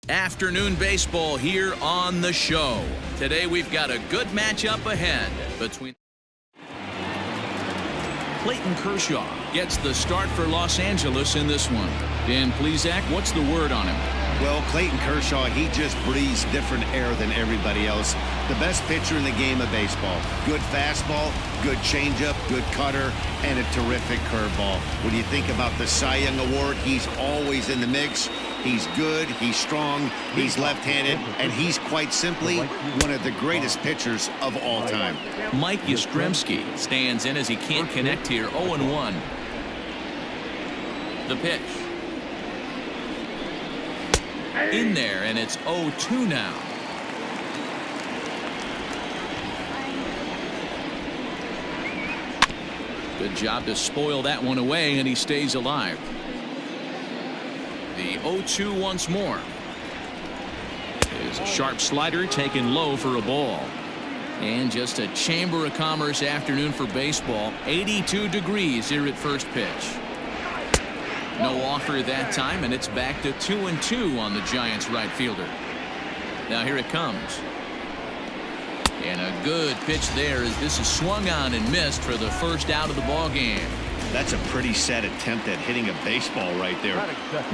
Afternoon baseball here on the show. Today we've got a good matchup ahead between Clayton Kershaw gets the start for Los Angeles in this one. Dan Plesac, what's the word on him? Well, Clayton Kershaw, he just breathes different air than everybody else. The best pitcher in the game of baseball. Good fastball, good changeup, good cutter, and a terrific curveball. When you think about the Cy Young Award, he's always in the mix. He's good, he's strong, he's left-handed, and he's quite simply one of the greatest pitchers of all time. Mike Yastrzemski stands in as he can't connect here. 0-1. The pitch. In there, and it's 0-2 now. Good job to spoil that one away, and he stays alive. The 0-2 once more. There's a sharp slider taken low for a ball. And just a Chamber of Commerce afternoon for baseball. 82 degrees here at first pitch. No offer that time, and it's back to 2-2 on the Giants right fielder. Now here it comes. And a good pitch there as this is swung on and missed for the first out of the ball game. That's a pretty sad attempt at hitting a baseball right there.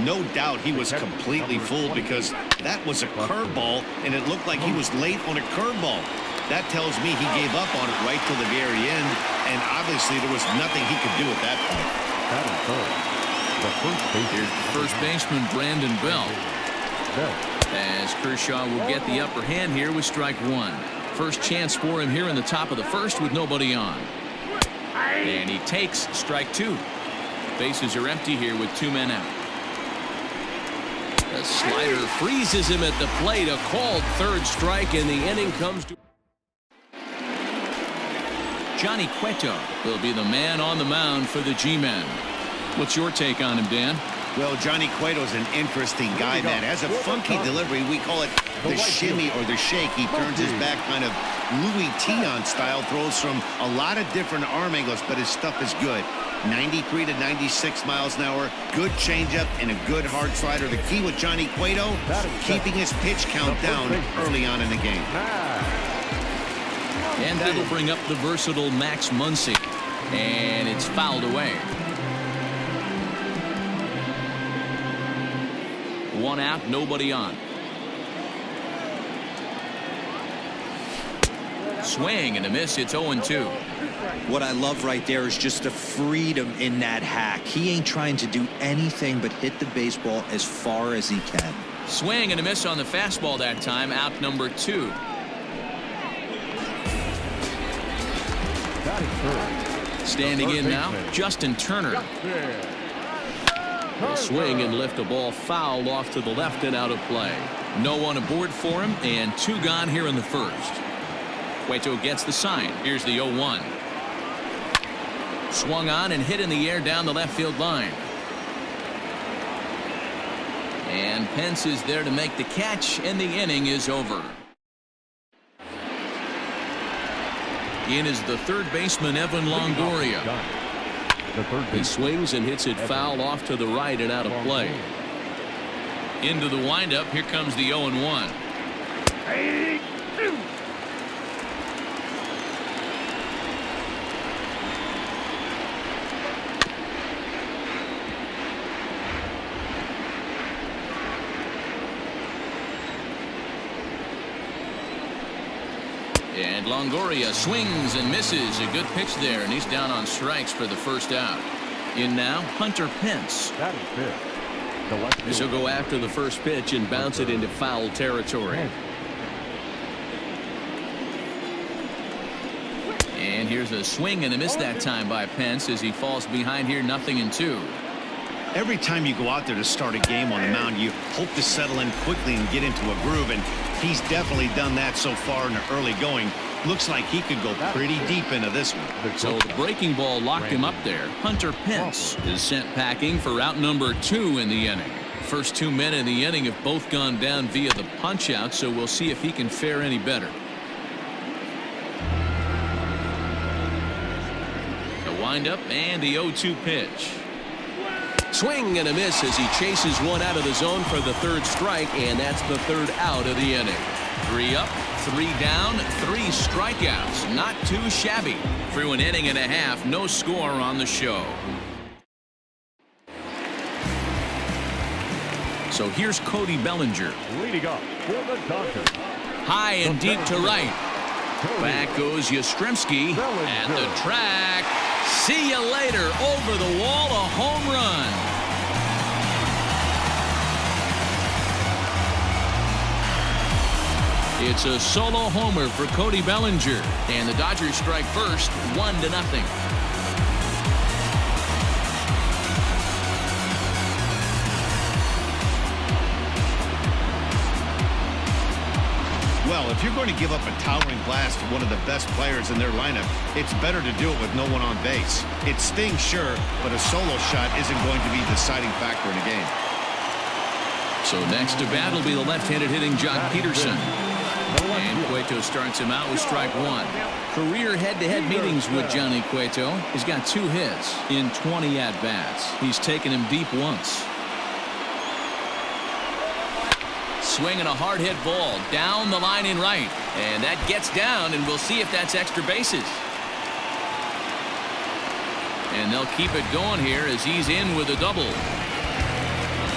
No doubt he was completely fooled because that was a curveball, and it looked like he was late on a curveball. That tells me he gave up on it right till the very end, and obviously there was nothing he could do at that point. Here's first baseman Brandon Bell. As Kershaw will get the upper hand here with strike one. First chance for him here in the top of the first with nobody on. And he takes strike two. Bases are empty here with two men out. The slider freezes him at the plate. A called third strike, and the inning comes to Johnny Cueto will be the man on the mound for the G-men. What's your take on him, Dan? Well, Johnny Cueto's an interesting guy, man. Has a funky delivery. We call it the shimmy or the shake. He turns his back kind of Louis Tion style, throws from a lot of different arm angles, but his stuff is good. 93 to 96 miles an hour, good changeup, and a good hard slider. The key with Johnny Cueto, keeping his pitch count down early on in the game. And that'll bring up the versatile Max Muncy. And it's fouled away. One out, nobody on. Swing and a miss. It's 0-2. What I love right there is just the freedom in that hack. He ain't trying to do anything but hit the baseball as far as he can. Swing and a miss on the fastball that time. Out number 2. Standing in now, Justin Turner. He'll swing and lift a ball foul off to the left and out of play. No one aboard for him, and 2 gone here in the first. Cueto gets the sign. Here's the 0-1. Swung on and hit in the air down the left field line. And Pence is there to make the catch, and the inning is over. In is the third baseman, Evan Longoria. He swings and hits it foul off to the right and out of play. Into the windup. Here comes the 0-1. And Longoria swings and misses. A good pitch there, and he's down on strikes for the first out. In now, Hunter Pence. This will go after the first pitch and bounce it into foul territory. And here's a swing and a miss that time by Pence as he falls behind here, 0-2. Every time you go out there to start a game on the mound, you hope to settle in quickly and get into a groove, and he's definitely done that so far in the early going. Looks like he could go pretty deep into this one. So the breaking ball locked him up there. Hunter Pence is sent packing for out number 2 in the inning. First 2 men in the inning have both gone down via the punch out, so we'll see if he can fare any better. The windup and the 0-2 pitch. Swing and a miss as he chases one out of the zone for the third strike, and that's the third out of the inning. 3 up, 3 down, 3 strikeouts. Not too shabby. Through an inning and a half, no score on the show. So here's Cody Bellinger. Leading up for the Dodgers. High and deep to right. Back goes Yastrzemski at the track. See you later. Over the wall, a home run. It's a solo homer for Cody Bellinger, and the Dodgers strike first, 1-0. Well, if you're going to give up a towering blast to one of the best players in their lineup, it's better to do it with no one on base. It stings, sure, but a solo shot isn't going to be the deciding factor in a game. So next to bat will be the left-handed hitting Joc Pederson. And Cueto starts him out with strike 1. Career head-to-head meetings with Johnny Cueto. He's got 2 hits in 20 at-bats. He's taken him deep once. Swinging a hard hit ball down the line in right, and that gets down, and we'll see if that's extra bases. And they'll keep it going here as he's in with a double.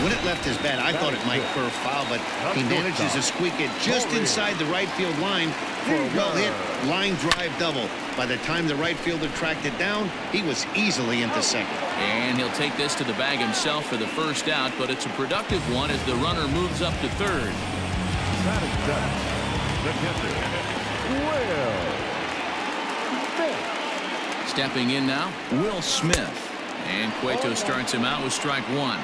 When it left his bat, I thought it might curve foul, but he manages to squeak it just inside the right field line for a well-hit line drive double. By the time the right fielder tracked it down, he was easily into second. And he'll take this to the bag himself for the first out, but it's a productive one as the runner moves up to third. That is done. The catcher, Will Smith. Stepping in now, Will Smith. And Cueto starts him out with strike 1.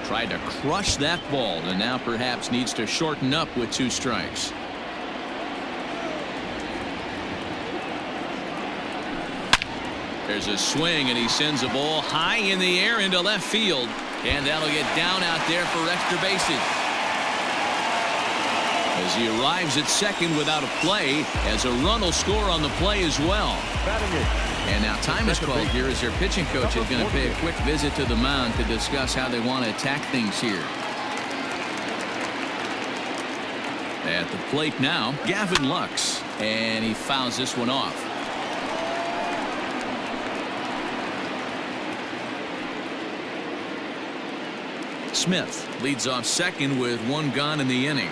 Tried to crush that ball, and now perhaps needs to shorten up with 2 strikes. There's a swing, and he sends a ball high in the air into left field, and that'll get down out there for extra bases. As he arrives at second without a play, as a run will score on the play as well. And now time is called here as their pitching coach is going to pay a quick visit to the mound to discuss how they want to attack things here. At the plate now, Gavin Lux, and he fouls this one off. Smith leads off second with 1 gone in the inning.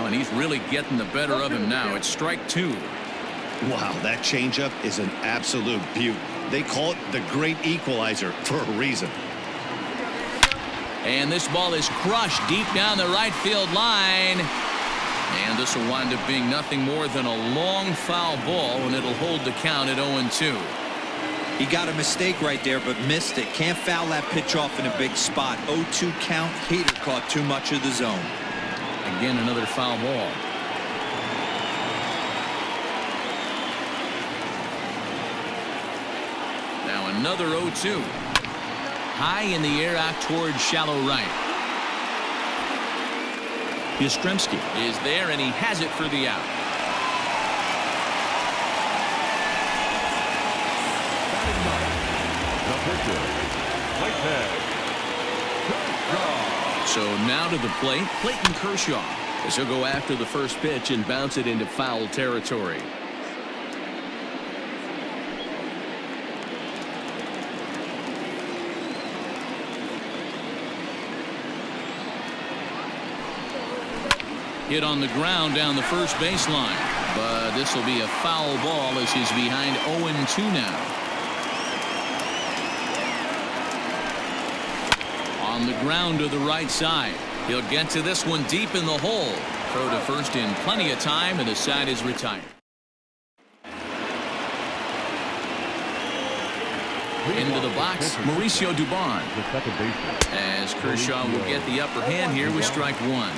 Oh, and he's really getting the better of him now. It's strike 2. Wow, that changeup is an absolute beaut. They call it the great equalizer for a reason. And this ball is crushed deep down the right field line. And this will wind up being nothing more than a long foul ball, and it'll hold the count at 0-2. He got a mistake right there, but missed it. Can't foul that pitch off in a big spot. 0-2 count. Hader caught too much of the zone. Again, another foul ball. Now another 0-2. High in the air out towards shallow right. Yastrzemski is there, and he has it for the out. So now to the plate, Clayton Kershaw, as he'll go after the first pitch and bounce it into foul territory. Hit on the ground down the first baseline, but this will be a foul ball as he's behind 0-2 now. On the ground to the right side. He'll get to this one deep in the hole. Throw to first in plenty of time, and the side is retired. Into the box, Mauricio Dubon. As Kershaw will get the upper hand here with strike 1.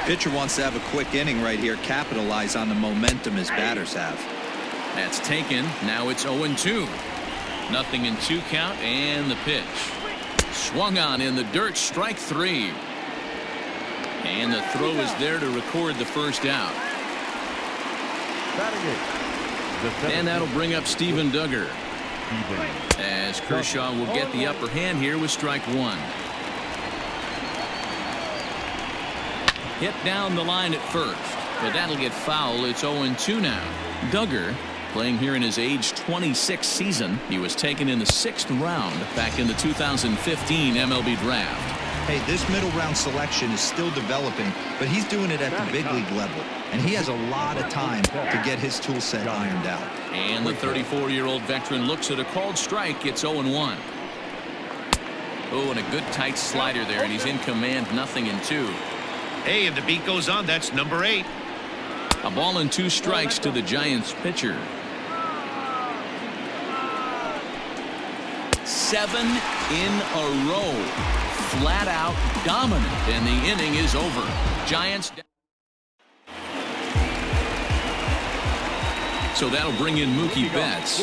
Pitcher wants to have a quick inning right here, capitalize on the momentum his batters have. That's taken. Now it's 0-2. 0-2 count, and the pitch. Swung on in the dirt, strike 3. And the throw is there to record the first out. And that'll bring up Steven Duggar, as Kershaw will get the upper hand here with strike one. Hit down the line at first, but that'll get foul. It's 0-2 now. Duggar, playing here in his age 26 season. He was taken in the 6th round back in the 2015 MLB draft. Hey, this middle round selection is still developing, but he's doing it at the big league level, and he has a lot of time to get his tool set ironed out. And the 34-year-old veteran looks at a called strike. It's 0-1. Oh, and a good tight slider there, and he's in command. 0-2. Hey, and the beat goes on. That's number 8. A ball and 2 strikes to the Giants pitcher. 7 in a row. Flat out dominant, and the inning is over. Giants. So that'll bring in Mookie Betts.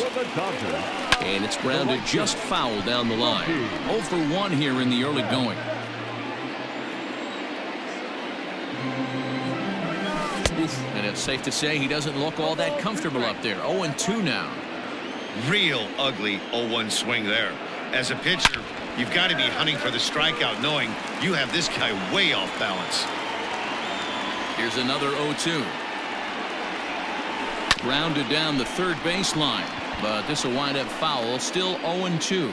And it's grounded just foul down the line. 0 for 1 here in the early going. And it's safe to say he doesn't look all that comfortable up there. 0-2 now. Real ugly 0-1 swing there. As a pitcher, you've got to be hunting for the strikeout, knowing you have this guy way off balance. Here's another 0-2. Grounded down the third baseline, but this will wind up foul. Still 0-2.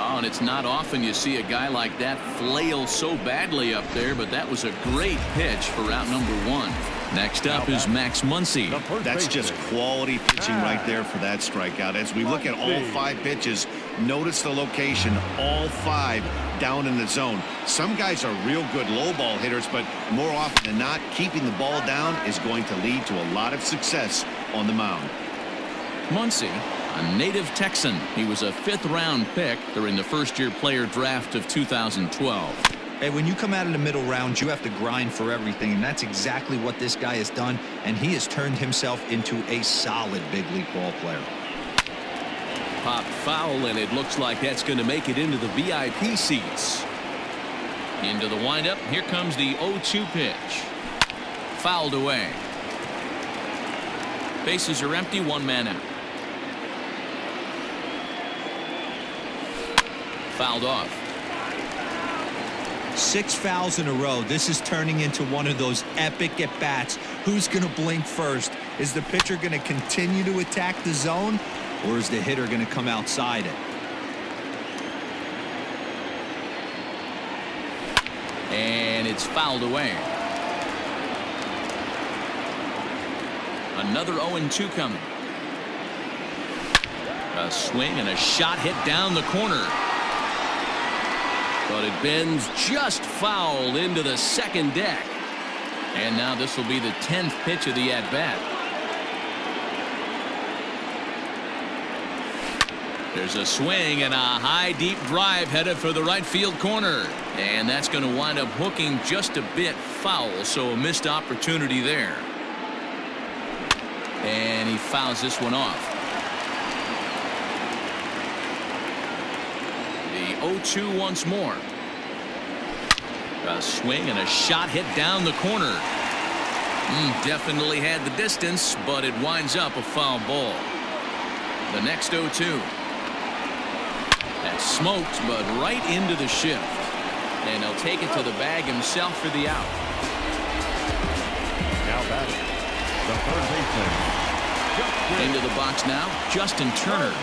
Oh, and it's not often you see a guy like that flail so badly up there, but that was a great pitch for out number 1. Next up is Max Muncy. That's just quality pitching right there for that strikeout. As we look at all 5 pitches, notice the location, all 5 down in the zone. Some guys are real good low ball hitters, but more often than not, keeping the ball down is going to lead to a lot of success on the mound. Muncy, a native Texan. He was a 5th round pick during the first-year player draft of 2012. Hey, when you come out of the middle round, you have to grind for everything, and that's exactly what this guy has done, and he has turned himself into a solid big league ball player. Pop foul, and it looks like that's going to make it into the VIP seats. Into the windup. Here comes the 0-2 pitch. Fouled away. Bases are empty. 1 man out. Fouled off. 6 fouls in a row. This is turning into one of those epic at-bats. Who's going to blink first? Is the pitcher going to continue to attack the zone, or is the hitter going to come outside it? And it's fouled away. Another 0-2 coming. A swing and a shot hit down the corner. But it bends just foul into the second deck. And now this will be the 10th pitch of the at-bat. There's a swing and a high deep drive headed for the right field corner. And that's going to wind up hooking just a bit foul, so a missed opportunity there. And he fouls this one off. The 0-2 once more. A swing and a shot hit down the corner. Definitely had the distance, but it winds up a foul ball. The next 0-2. That's smoked, but right into the shift. And he'll take it to the bag himself for the out. Now batting, the third baseman. Into the box now, Justin Turner.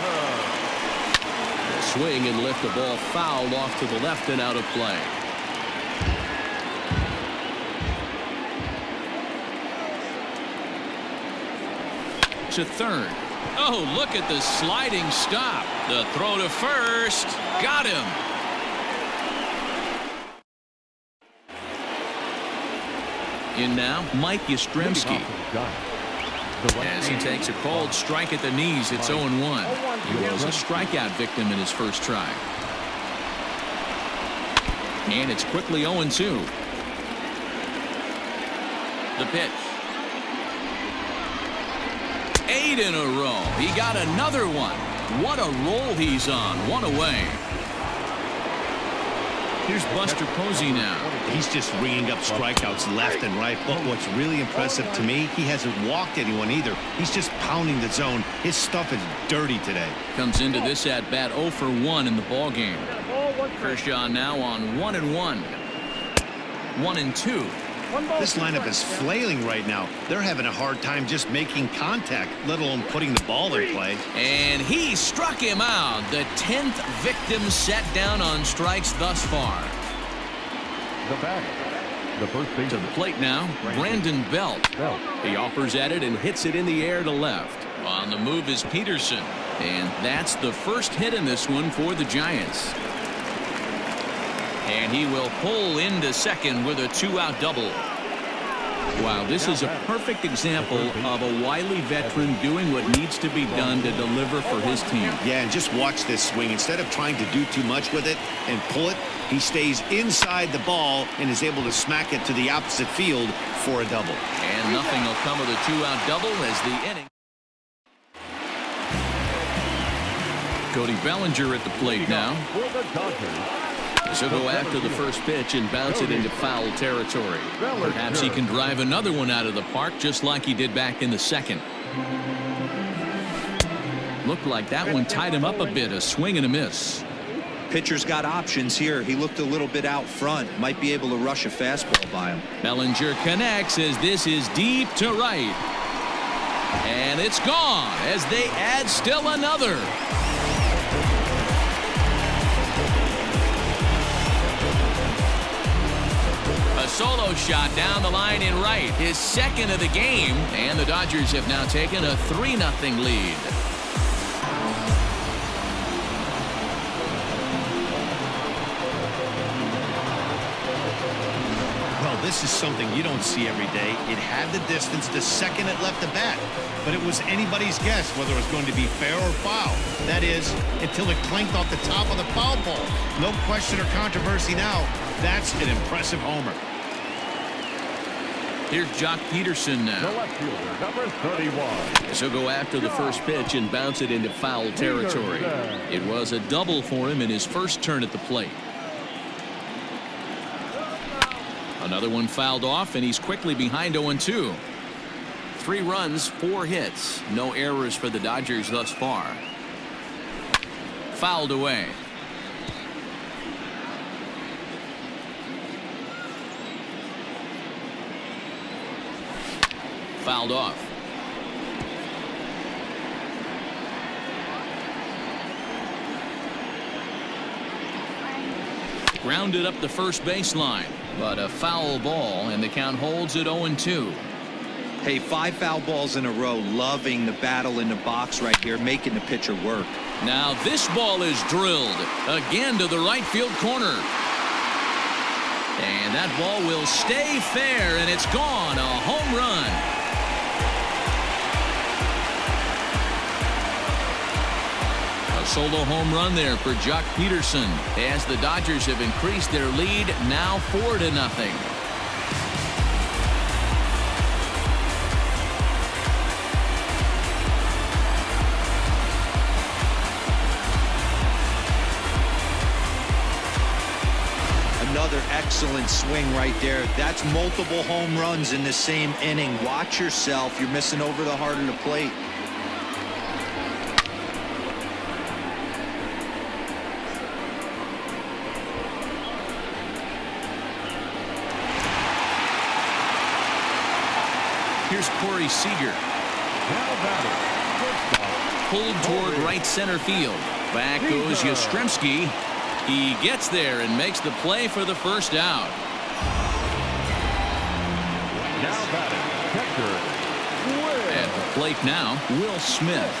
The swing and lift the ball fouled off to the left and out of play. To third. Oh, look at the sliding stop. The throw to first. Got him. In now, Mike Yastrzemski. As he takes a called strike at the knees, it's 0-1. He was a strikeout victim in his first try. And it's quickly 0-2. The pitch. 8 in a row. He got another one. What a roll he's on. 1 away. Here's Buster Posey now. He's just ringing up strikeouts left and right. But what's really impressive to me, he hasn't walked anyone either. He's just pounding the zone. His stuff is dirty today. Comes into this at bat 0 for 1 in the ball game. Kershaw now on 1-1. 1-2. This lineup is flailing right now. They're having a hard time just making contact, let alone putting the ball in play. And he struck him out. The 10th victim set down on strikes thus far. The batter, the first baseman. To the plate now, Brandon Belt. He offers at it and hits it in the air to left. On the move is Pederson. And that's the first hit in this one for the Giants. And he will pull into second with a 2-out double. Wow, this is a perfect example of a wily veteran doing what needs to be done to deliver for his team. Yeah, and just watch this swing. Instead of trying to do too much with it and pull it, he stays inside the ball and is able to smack it to the opposite field for a double. And nothing will come of the 2-out double as the inning. Cody Bellinger at the plate now. For the Dodgers. So go after the first pitch and bounce it into foul territory. Perhaps he can drive another one out of the park just like he did back in the second. Looked like that one tied him up a bit. A swing and a miss. Pitcher's got options here. He looked a little bit out front. Might be able to rush a fastball by him. Bellinger connects as this is deep to right. And it's gone as they add still another. A solo shot down the line in right, his second of the game, and the Dodgers have now taken a 3-0 lead. Well, this is something you don't see every day. It had the distance the second it left the bat, but it was anybody's guess whether it was going to be fair or foul. That is, until it clanked off the top of the foul pole. No question or controversy now. That's an impressive homer. Here's Joc Pederson The now. left fielder, number 31. So go after the first pitch and bounce it into foul territory. It was a double for him in his first turn at the plate. Another one fouled off, and he's quickly behind 0-2. 3 runs, 4 hits. No errors for the Dodgers thus far. Fouled away. Fouled off. Grounded up the first baseline, but a foul ball, and the count holds at 0-2. Hey, 5 foul balls in a row. Loving the battle in the box right here, making the pitcher work. Now this ball is drilled again to the right field corner. And that ball will stay fair, and it's gone. A home run. A solo home run there for Joc Pederson as the Dodgers have increased their lead now 4-0. Another excellent swing right there. That's multiple home runs in the same inning. Watch yourself. You're missing over the heart of the plate. Here's Corey Seager. Now batting. Pulled toward right center field. Back goes Yastrzemski. He gets there and makes the play for the first out. Now batting. Catcher. At the plate now, Will Smith.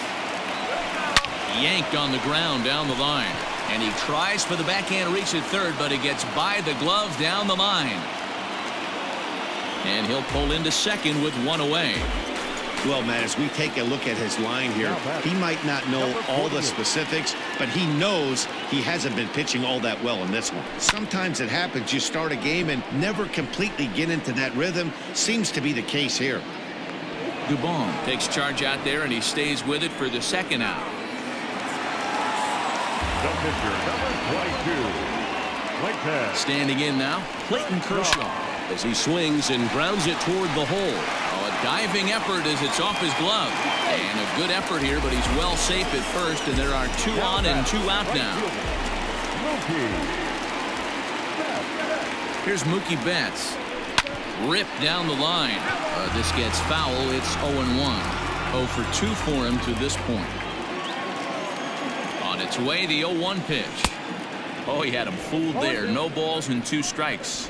Yanked on the ground down the line. And he tries for the backhand reach at third, but he gets by the glove down the line. And he'll pull into second with 1 away. Well, Matt, as we take a look at his line here, he might not know all the specifics, but he knows he hasn't been pitching all that well in this one. Sometimes it happens. You start a game and never completely get into that rhythm. Seems to be the case here. Dubon takes charge out there, and he stays with it for the second out. The pitcher, number 22. Standing in now, Clayton Kershaw, as he swings and grounds it toward the hole. Oh, a diving effort as it's off his glove. And a good effort here, but he's well safe at first, and there are 2 on and 2 out now. Here's Mookie Betts. Ripped down the line. This gets foul. It's 0-1. 0 for 2 for him to this point. On its way, the 0-1 pitch. Oh, he had him fooled there. No balls and 2 strikes.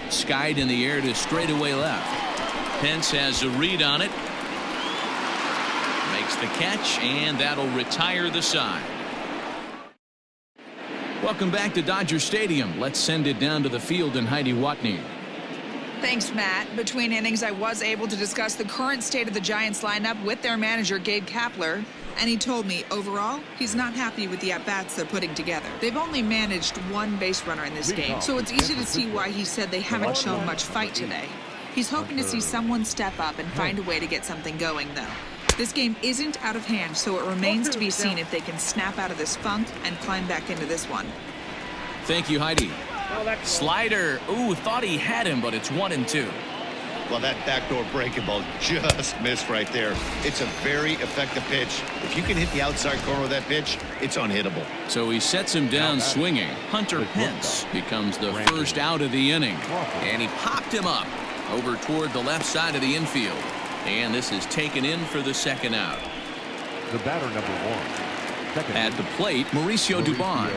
Skied in the air to straightaway left. Pence has a read on it. Makes the catch, and that'll retire the side. Welcome back to Dodger Stadium. Let's send it down to the field and Heidi Watney. Thanks, Matt. Between innings, I was able to discuss the current state of the Giants lineup with their manager, Gabe Kapler, and he told me, overall, he's not happy with the at-bats they're putting together. They've only managed 1 base runner in this game, so it's easy to see why he said they haven't shown much fight today. He's hoping to see someone step up and find a way to get something going, though. This game isn't out of hand, so it remains to be seen if they can snap out of this funk and climb back into this one. Thank you, Heidi. Slider. Ooh, thought he had him, but it's 1-2. Well, that backdoor breaking ball just missed right there. It's a very effective pitch. If you can hit the outside corner of that pitch, it's unhittable. So he sets him down swinging. Hunter Pence becomes the first out of the inning. And he popped him up over toward the left side of the infield. And this is taken in for the 2nd out. The batter, number 1. At the plate, Mauricio Dubon.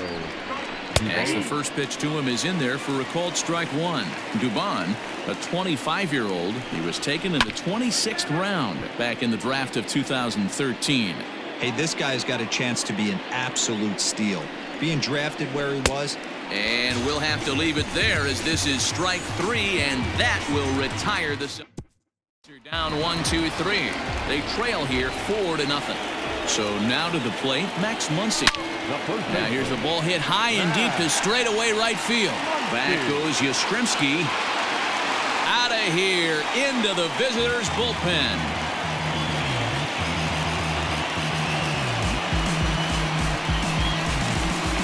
As the first pitch to him is in there for a called strike 1. Dubon, a 25-year-old, he was taken in the 26th round back in the draft of 2013. Hey, this guy's got a chance to be an absolute steal. Being drafted where he was. And we'll have to leave it there as this is strike 3, and that will retire the. Down 1-2-3. They trail here 4-0. So now to the plate, Max Muncy. Now here's a ball hit high and deep to straightaway right field. Back goes Yastrzemski. Out of here into the visitors' bullpen.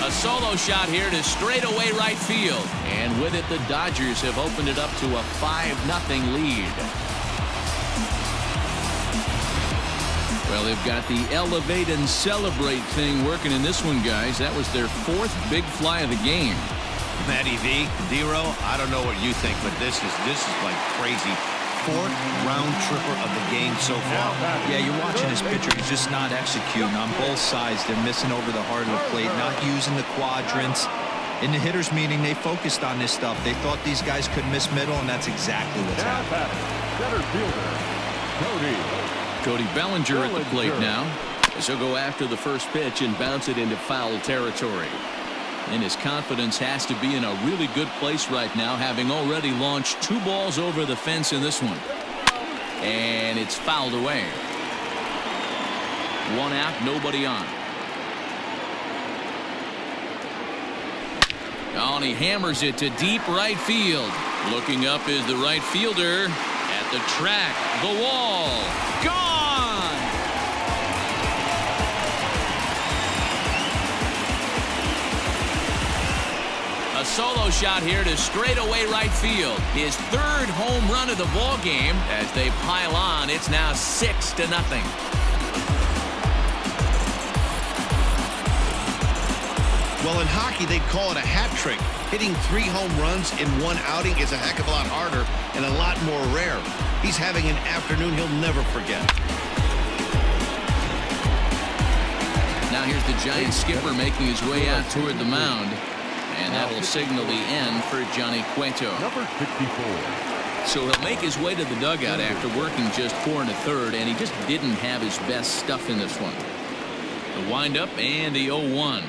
A solo shot here to straightaway right field. And with it, the Dodgers have opened it up to a 5-0 lead. Well, they've got the elevate and celebrate thing working in this one, guys. That was their 4th big fly of the game. Matty V, D-Row, I don't know what you think, but this is like crazy. 4th round tripper of the game so far. Yeah, you're watching this pitcher. He's just not executing on both sides. They're missing over the heart of the plate, not using the quadrants. In the hitters meeting, they focused on this stuff. They thought these guys could miss middle, and that's exactly what's happening. Center fielder, Cody Bellinger at the plate now. As he'll go after the first pitch and bounce it into foul territory. And his confidence has to be in a really good place right now, having already launched 2 balls over the fence in this one. And it's fouled away. 1 out, nobody on. Oh, and he hammers it to deep right field. Looking up is the right fielder. At the track, the wall, gone! A solo shot here to straightaway right field. His 3rd home run of the ball game. As they pile on, it's now 6-0. Well, in hockey, they'd call it a hat trick. Hitting 3 home runs in 1 outing is a heck of a lot harder and a lot more rare. He's having an afternoon he'll never forget. Now here's the Giants skipper making his way out toward the mound. And that will signal the end for Johnny Cueto. number 64. So he'll make his way to the dugout after working just 4 1/3, and he just didn't have his best stuff in this one. The windup and the 0-1.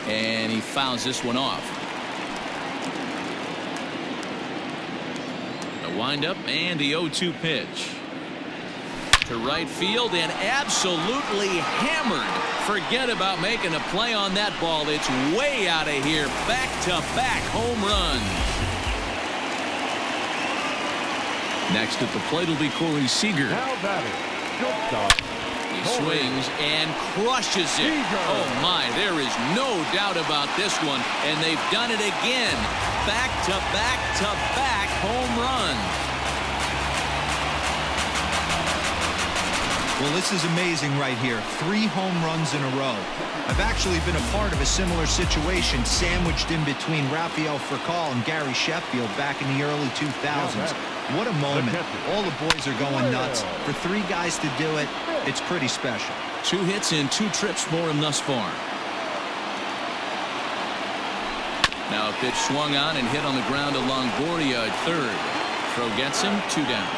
And he fouls this one off. The windup and the 0-2 pitch. To right field and absolutely hammered. Forget about making a play on that ball. It's way out of here. Back-to-back home runs. Next at the plate will be Corey Seager. Now batting, shortstop. He swings and crushes it. Oh my, there is no doubt about this one, and they've done it again. Back to back to back home runs. Well, this is amazing right here. 3 home runs in a row. I've actually been a part of a similar situation sandwiched in between Rafael Furcal and Gary Sheffield back in the early 2000s. What a moment. All the boys are going nuts. For 3 guys to do it, it's pretty special. 2 hits and 2 trips for him thus far. Now a pitch swung on and hit on the ground to Longoria at third. Throw gets him, 2 down.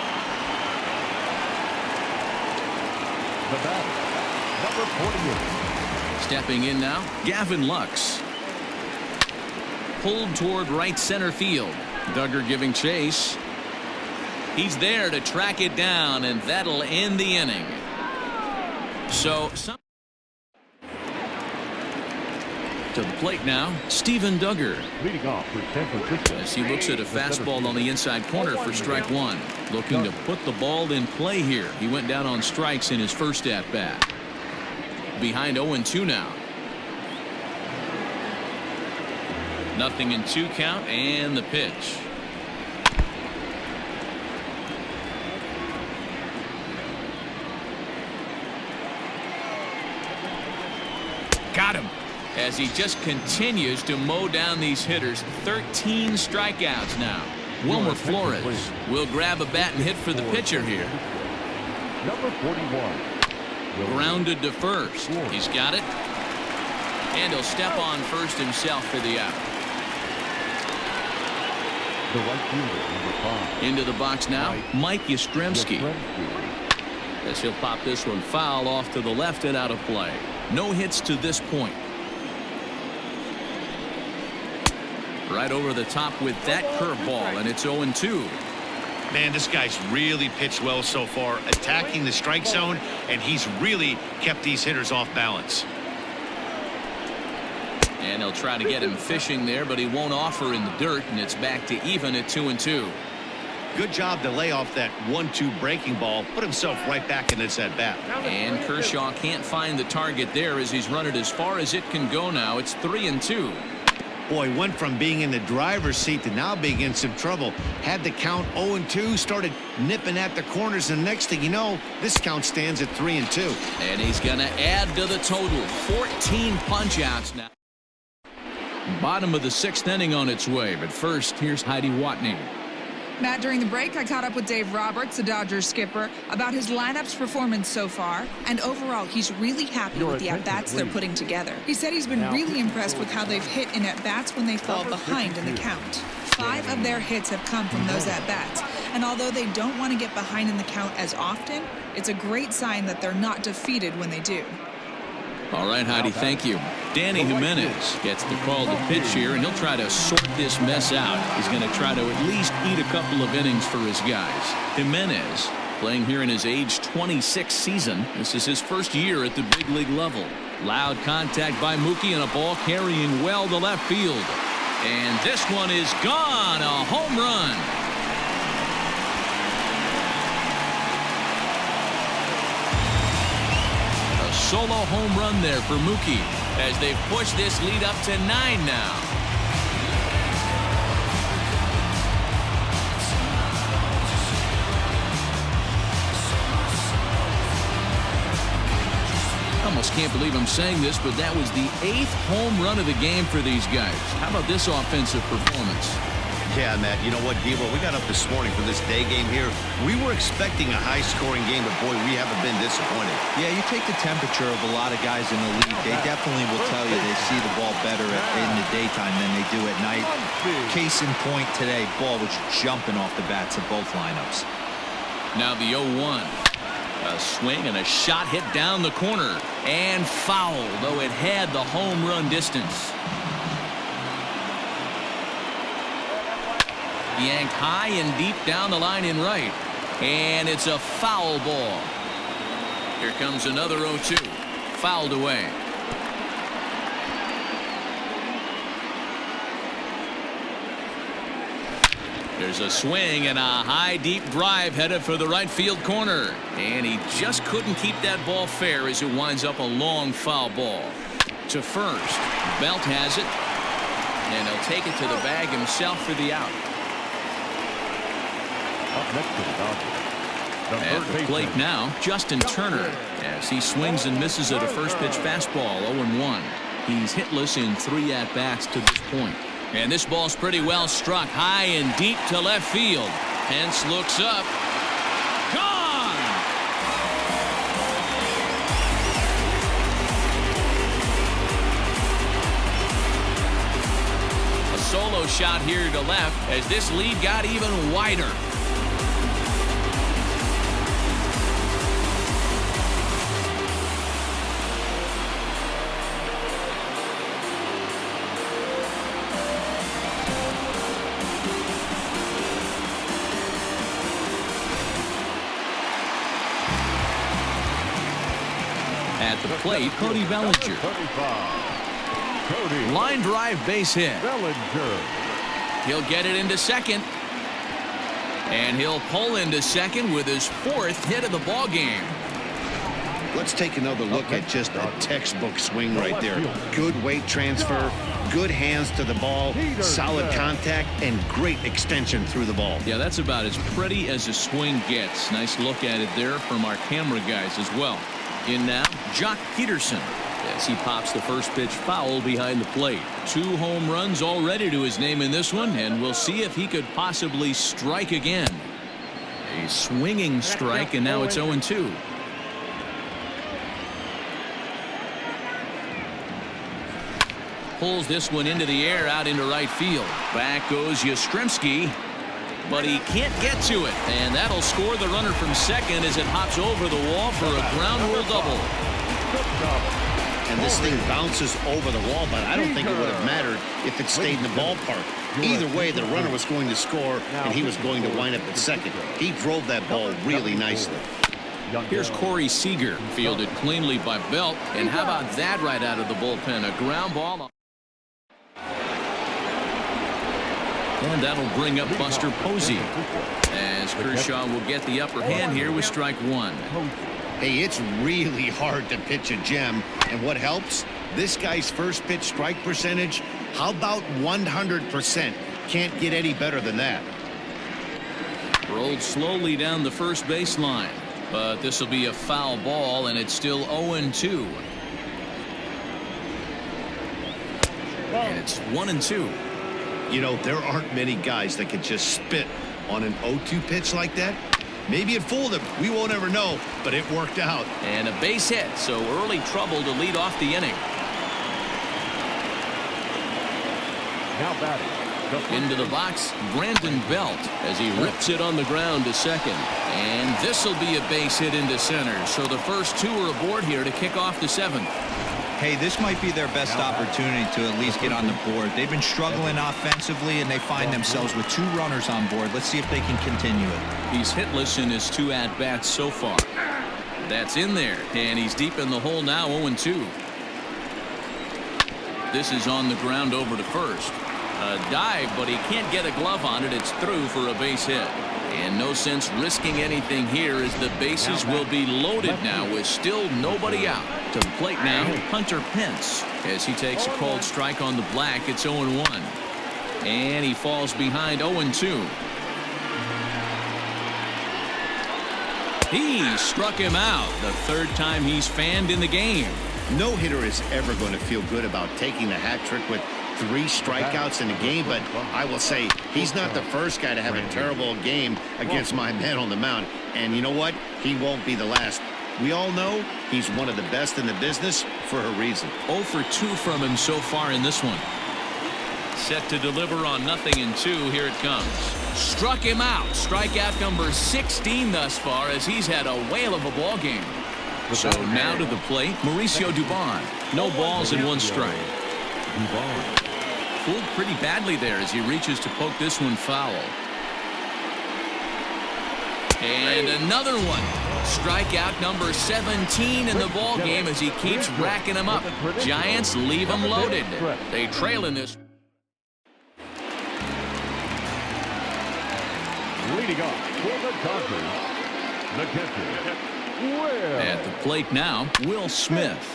The batter, number 48. Stepping in now, Gavin Lux. Pulled toward right center field. Duggar giving chase. He's there to track it down, and that'll end the inning. So to the plate now, Steven Duggar. Leading off for San Francisco. As he looks at a fastball on the inside corner for strike 1. Looking to put the ball in play here. He went down on strikes in his first at bat. Behind 0-2 now. 0-2 count, and the pitch. Got him. As he just continues to mow down these hitters. 13 strikeouts now. Wilmer Flores will grab a bat and hit for the pitcher here. Number 41. Grounded to first. He's got it. And he'll step on first himself for the out. The right fielder, number 5. Into the box now, Mike Yastrzemski. As he'll pop this one foul off to the left and out of play. No hits to this point. Right over the top with that curveball, and it's 0-2. Man, this guy's really pitched well so far, attacking the strike zone, and he's really kept these hitters off balance. And he'll try to get him fishing there, but he won't offer in the dirt, and it's back to even at 2-2. Good job to lay off that 1-2 breaking ball, put himself right back in this at bat. And Kershaw can't find the target there as he's run it as far as it can go now. It's 3-2. Boy, went from being in the driver's seat to now being in some trouble. Had the count 0-2, started nipping at the corners, and next thing you know, this count stands at 3-2. And he's going to add to the total. 14 punch-outs now. Bottom of the 6th inning on its way, but first, here's Heidi Watney. Matt, during the break, I caught up with Dave Roberts, the Dodgers skipper, about his lineup's performance so far, and overall, he's really happy with the at-bats they're putting together. He said he's been really impressed with how they've hit in at-bats when they fall behind in the count. 5 of their hits have come from those at-bats, and although they don't want to get behind in the count as often, it's a great sign that they're not defeated when they do. All right, Heidi, thank you. Danny Jimenez gets the call to pitch here, and he'll try to sort this mess out. He's going to try to at least eat a couple of innings for his guys. Jimenez playing here in his age 26 season. This is his first year at the big league level. Loud contact by Mookie and a ball carrying well to left field. And this one is gone. A home run. Solo home run there for Mookie as they've pushed this lead up to 9 now. Almost can't believe I'm saying this, but that was the 8th home run of the game for these guys. How about this offensive performance? Yeah, Matt, you know what, Devo? We got up this morning for this day game here. We were expecting a high-scoring game, but, boy, we haven't been disappointed. Yeah, you take the temperature of a lot of guys in the league. They definitely will tell you they see the ball better in the daytime than they do at night. Case in point today, ball was jumping off the bats of both lineups. Now the 0-1. A swing and a shot hit down the corner. And foul, though it had the home run distance. Yanked high and deep down the line in right. And it's a foul ball. Here comes another 0-2. Fouled away. There's a swing and a high deep drive headed for the right field corner, and he just couldn't keep that ball fair as it winds up a long foul ball to first. Belt has it, and he'll take it to the bag himself for the out. Up next to the Dodgers. At the plate now, Justin Turner, as he swings and misses at a first pitch fastball, 0-1. He's hitless in 3 at-bats to this point. And this ball's pretty well struck high and deep to left field. Pence looks up. Gone! A solo shot here to left as this lead got even wider. At the plate, Cody Bellinger. Cody Line drive base hit. Bellinger. He'll get it into second. And he'll pull into second with his 4th hit of the ball game. Let's take another look at just a textbook swing right there. Good weight transfer, good hands to the ball, solid contact, and great extension through the ball. Yeah, that's about as pretty as a swing gets. Nice look at it there from our camera guys as well. In now, Joc Pederson, as he pops the first pitch foul behind the plate. 2 home runs already to his name in this one, and we'll see if he could possibly strike again. A swinging strike, and now it's 0-2. Pulls this one into the air out into right field. Back goes Yastrzemski, but he can't get to it, and that'll score the runner from second as it hops over the wall for a ground rule double. And this thing bounces over the wall, but I don't think it would have mattered if it stayed in the ballpark. Either way, the runner was going to score, and he was going to wind up at second. He drove that ball really nicely. Here's Corey Seager, fielded cleanly by Belt, and how about that right out of the bullpen? A ground ball. And that'll bring up Buster Posey, as Kershaw will get the upper hand here with strike 1. Hey, it's really hard to pitch a gem, and what helps? This guy's first pitch strike percentage, how about 100%? Can't get any better than that. Rolled slowly down the first baseline, but this will be a foul ball, and it's still 0-2. And it's 1-2. You know, there aren't many guys that can just spit on an 0-2 pitch like that. Maybe it fooled him. We won't ever know, but it worked out. And a base hit, so early trouble to lead off the inning. Now batting. Into the box, Brandon Belt, as he rips it on the ground to second. And this will be a base hit into center, so the first 2 are aboard here to kick off the 7th. Hey, this might be their best opportunity to at least get on the board. They've been struggling offensively, and they find themselves with 2 runners on board. Let's see if they can continue it. He's hitless in his 2 at-bats so far. That's in there, and he's deep in the hole now, 0-2. This is on the ground over to first. A dive, but he can't get a glove on it. It's through for a base hit. And no sense risking anything here as the bases will be loaded now with still nobody out. To the plate now, Hunter Pence, as he takes a cold strike on the black. It's 0-1. And he falls behind 0-2. He struck him out the 3rd time he's fanned in the game. No hitter is ever going to feel good about taking the hat trick with 3 strikeouts in a game, but I will say he's not the first guy to have a terrible game against my man on the mound. And you know what? He won't be the last. We all know he's one of the best in the business for a reason. 0 for 2 from him so far in this one. Set to deliver on 0-2. Here it comes. Struck him out. Strikeout number 16 thus far, as he's had a whale of a ball game. So now to the plate, Mauricio Dubon. No balls and 1 strike. Dubon fooled pretty badly there as he reaches to poke this one foul. And another one. Strikeout number 17 in the ball game as he keeps racking them up. Giants leave them loaded. They trail in this. Leading off for the Dodgers, the catcher, Will. At the plate now, Will Smith.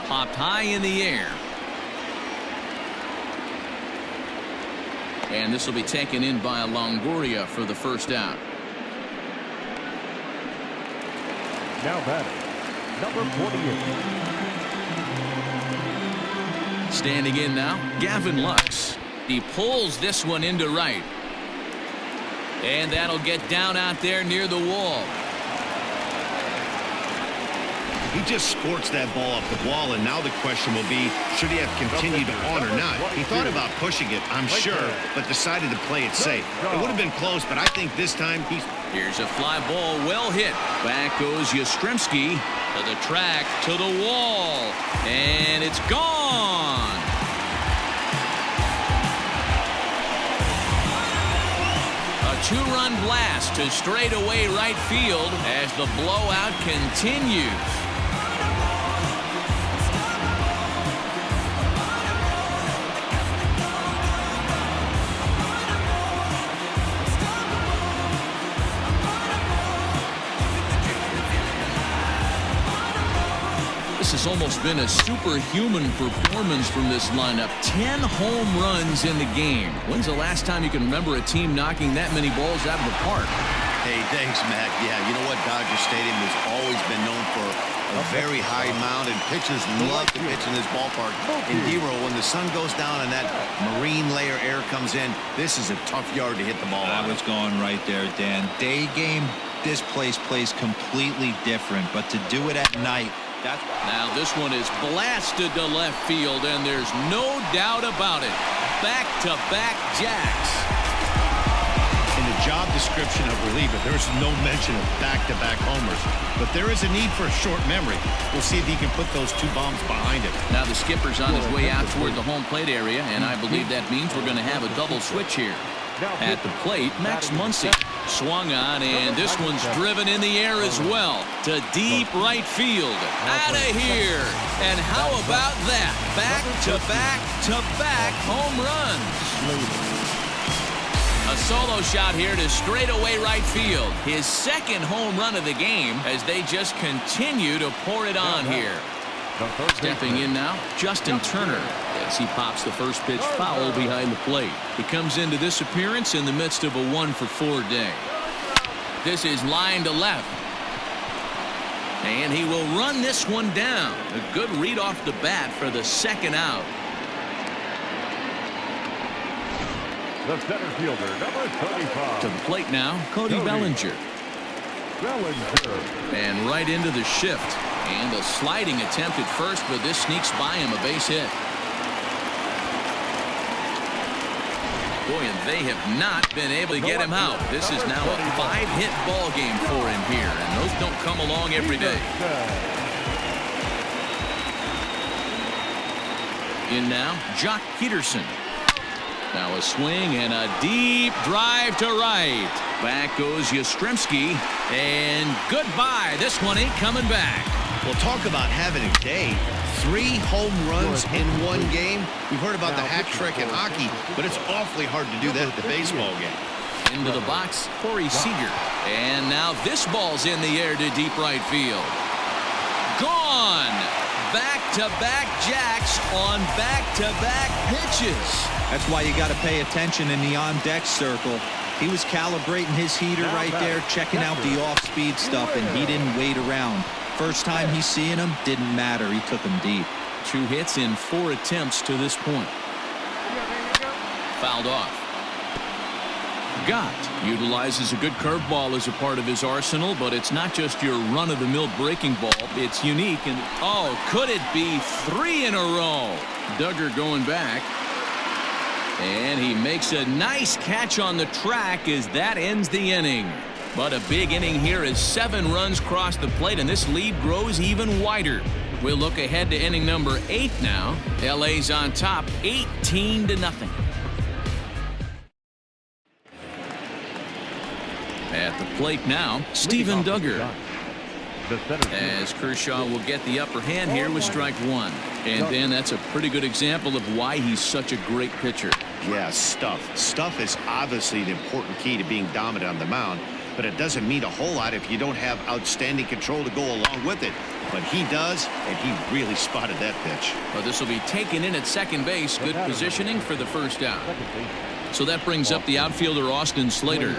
Popped high in the air. And this will be taken in by Longoria for the first out. Now batting, number 48. Standing in now, Gavin Lux. He pulls this one into right. And that'll get down out there near the wall. He just sports that ball off the wall, and now the question will be, should he have continued on or not? He thought about pushing it, I'm sure, but decided to play it safe. It would have been close, but I think this time he's... Here's a fly ball, well hit. Back goes Yastrzemski to the track, to the wall, and it's gone. A two-run blast to straightaway right field as the blowout continues. This has almost been a superhuman performance from this lineup. 10 home runs in the game. When's the last time you can remember a team knocking that many balls out of the park? Hey, thanks, Matt. Yeah, you know what? Dodger Stadium has always been known for a very high mound, and pitchers love to pitch in this ballpark. And D-Roll, when the sun goes down and that marine layer air comes in, this is a tough yard to hit the ball I on. was going right there, Dan. Day game, this place plays completely different, but to do it at night, now this one is blasted to left field, and there's no doubt about it. Back-to-back jacks. In the job description of reliever, there's no mention of back-to-back homers. But there is a need for a short memory. We'll see if he can put those two bombs behind him. Now the skipper's on his way out toward the home plate area, and I believe that means we're going to have a double switch here. At the plate, Max Muncy swung on, and this one's driven in the air as well to deep right field. Out of here. And how about that? Back-to-back-to-back home runs. A solo shot here to straightaway right field. His second home run of the game as they just continue to pour it on here. Stepping in now, Justin Turner, as he pops the first pitch foul behind the plate. He comes into this appearance in the midst of a 1-for-4 day. This is line to left. And he will run this one down. A good read off the bat for the second out. The center fielder, number 35. To the plate now, Cody Bellinger. And right into the shift. And a sliding attempt at first, but this sneaks by him, a base hit. Boy, and they have not been able to get him out. This is now a 5-hit ball game for him here, and those don't come along every day. In now, Joc Pederson. Now a swing and a deep drive to right. Back goes Yastrzemski, and goodbye. This one ain't coming back. Well, talk about having a day. 3 home runs in one game. We've heard about the hat trick in hockey, but it's awfully hard to do that at the baseball game. Into the box, Seager. And now this ball's in the air to deep right field. Gone. Back-to-back jacks on back-to-back pitches. that's why you got to pay attention in the on-deck circle. He was calibrating his heater right there, checking out the off-speed stuff, and he didn't wait around. First time he's seeing him, didn't matter. He took him deep. 2 hits in 4 attempts to this point. Fouled off. Gott utilizes a good curveball as a part of his arsenal, but it's not just your run-of-the-mill breaking ball. It's unique, and oh, could it be 3 in a row? Duggar going back. And he makes a nice catch on the track as that ends the inning. But a big inning here as 7 runs cross the plate, and this lead grows even wider. We'll look ahead to inning number 8 now. LA's on top 18-0. At the plate now, Steven Duggar. the center fielder. As Kershaw will get the upper hand here with strike one. And then that's a pretty good example of why he's such a great pitcher. Yeah, stuff. Stuff is obviously an important key to being dominant on the mound, but it doesn't mean a whole lot if you don't have outstanding control to go along with it. But he does, and he really spotted that pitch. Well, this will be taken in at second base. Good positioning for the first out. So that brings up the outfielder Austin Slater.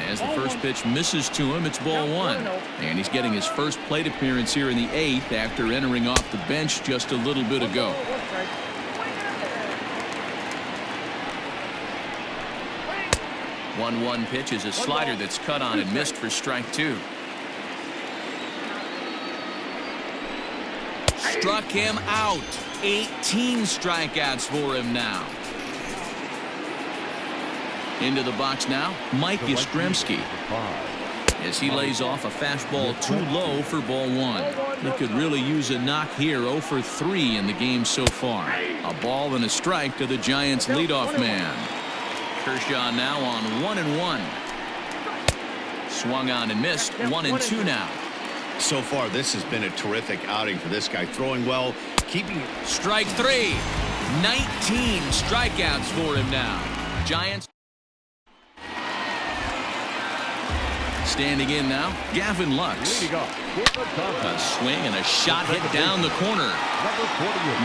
As the first pitch misses to him, it's ball one. And he's getting his first plate appearance here in the 8th after entering off the bench just a little bit ago. One pitch is a slider that's cut on and missed for strike two. Struck him out. 18 strikeouts for him now. Into the box now, Mike Yastrzemski. As he lays off a fastball too low for ball one. He could really use a knock here. 0 for 3 in the game so far. A ball and a strike to the Giants leadoff man. Kershaw now on 1-1. Swung on and missed. 1-2 now. So far, this has been a terrific outing for this guy. Throwing well, keeping. Strike three. 19 strikeouts for him now. Giants. Standing in now, Gavin Lux. A swing and a shot hit down the corner.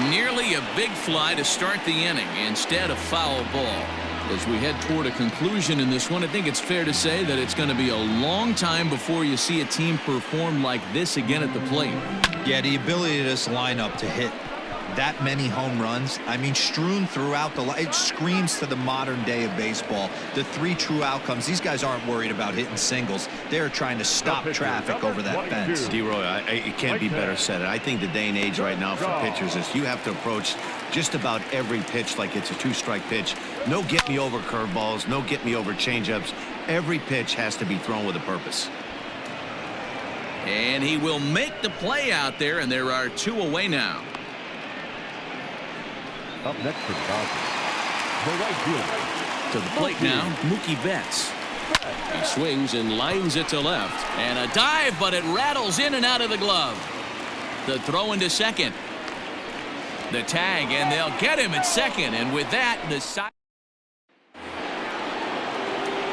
Nearly a big fly to start the inning. Instead, a foul ball. As we head toward a conclusion in this one, I think it's fair to say that it's going to be a long time before you see a team perform like this again at the plate. Yeah, the ability of this lineup to hit that many home runs, I mean, strewn throughout it screams to the modern day of baseball. The 3 true outcomes. These guys aren't worried about hitting singles. They're trying to stop traffic over that fence. D-Roy, it can't be better said. I think the day and age right now for pitchers is you have to approach just about every pitch like it's a 2-strike pitch. No get-me-over curveballs, no get-me-over changeups. Every pitch has to be thrown with a purpose. And he will make the play out there, and there are 2 away now. Up next for the Dodgers, the right fielder. To the plate now, Mookie Betts. He swings and lines it to left. And a dive, but it rattles in and out of the glove. The throw into second. The tag, and they'll get him at second. And with that, the side.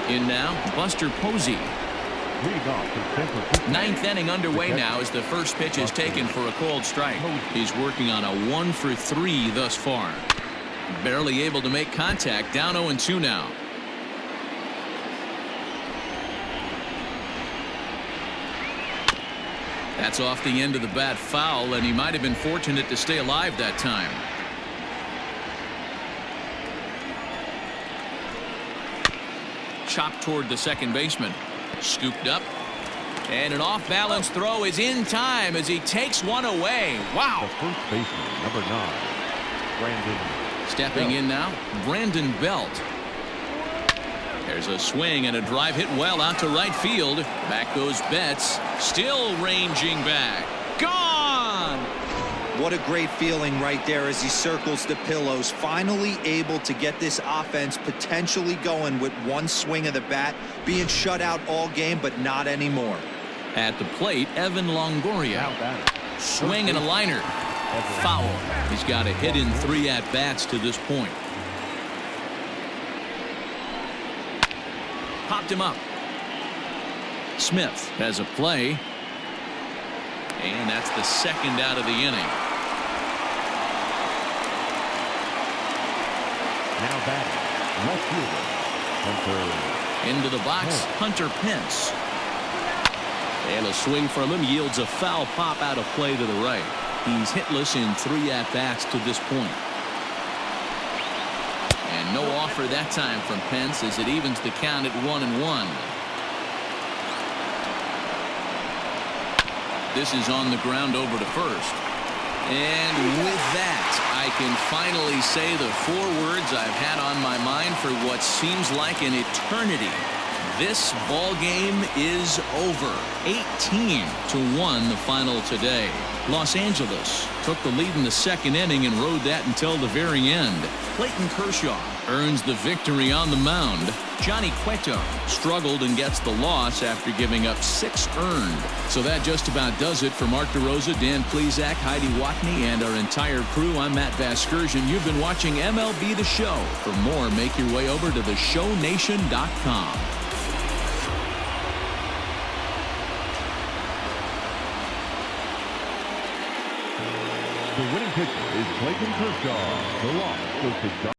In now, Buster Posey. 9th inning underway now as the first pitch is taken for a called strike. He's working on a 1 for 3 thus far. Barely able to make contact. Down 0-2 now. That's off the end of the bat foul, and he might have been fortunate to stay alive that time. Chopped toward the second baseman. Scooped up. And an off-balance throw is in time as he takes one away. Wow. The first baseman, number 9, Brandon. Stepping in now, Brandon Belt. There's a swing and a drive hit well out to right field. Back goes Betts. Still ranging back. Gone! What a great feeling right there as he circles the pillows. Finally able to get this offense potentially going with one swing of the bat. Being shut out all game, but not anymore. At the plate, Evan Longoria. Swing and a liner. Foul. He's got a hit in 3 at-bats to this point. Popped him up. Smith has a play. And that's the second out of the inning. Now batting, left fielder, Hunter. Into the box, Hunter Pence. And a swing from him yields a foul pop out of play to the right. He's hitless in 3 at-bats to this point. And no offer that time from Pence as it evens the count at 1-1. This is on the ground over to first. And with that, I can finally say the 4 words I've had on my mind for what seems like an eternity. This ball game is over. 18-1 the final today. Los Angeles took the lead in the second inning and rode that until the very end. Clayton Kershaw earns the victory on the mound. Johnny Cueto struggled and gets the loss after giving up 6 earned. So that just about does it for Mark DeRosa, Dan Plesac, Heidi Watney, and our entire crew. I'm Matt Vasgersian. You've been watching MLB The Show. For more, make your way over to theshownation.com. The winning pitcher is Clayton Kershaw. The loss goes to Joc